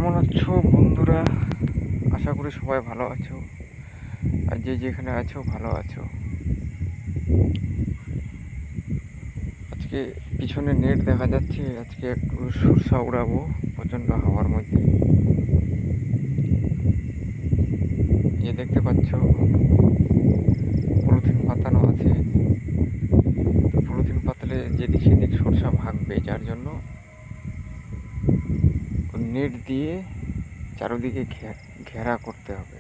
কেমন আছো বন্ধুরা? আশা করি সবাই ভালো আছো, আর যে যেখানে আছো ভালো আছো। আজকে পিছনে নেট দেখা যাচ্ছে, আজকে একটু সরষা উড়াবো প্রচণ্ড হাওয়ার মধ্যে। যে দেখতে পাচ্ছ পলিথিন পাতানো আছে, তো পলিথিন পাতলে যেদিক সেদিক সরষা ভাগবে, যার জন্য নেট দিয়ে চারোদিকে ঘেরা করতে হবে।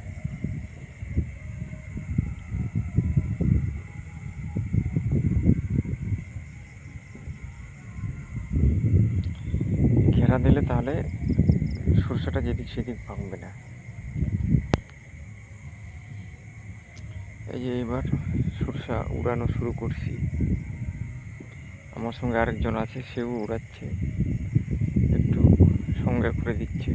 ঘেরা দিলে তাহলে সরষাটা যেদিক সেদিক ভাঙবে না। এই যে এবার সরষা উড়ানো শুরু করছি। আমার সঙ্গে আরেকজন আছে, সেও উড়াচ্ছে, একটু সঙ্গে করে দিচ্ছে।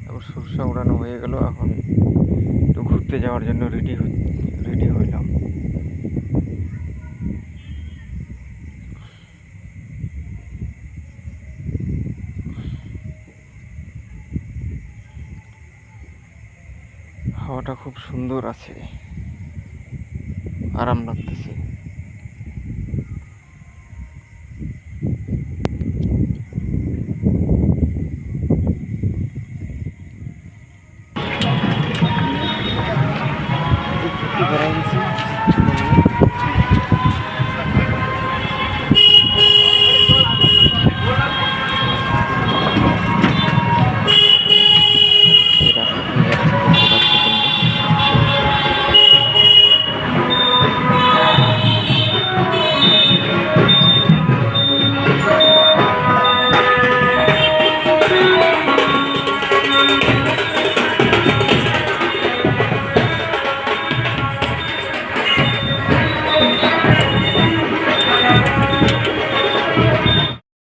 এবার সরষা উড়ানো হয়ে গেল, এখন একটু ঘুরতে যাওয়ার জন্য রেডি হইলাম। হাওয়াটা খুব সুন্দর আছে, আরাম লাগতেছে।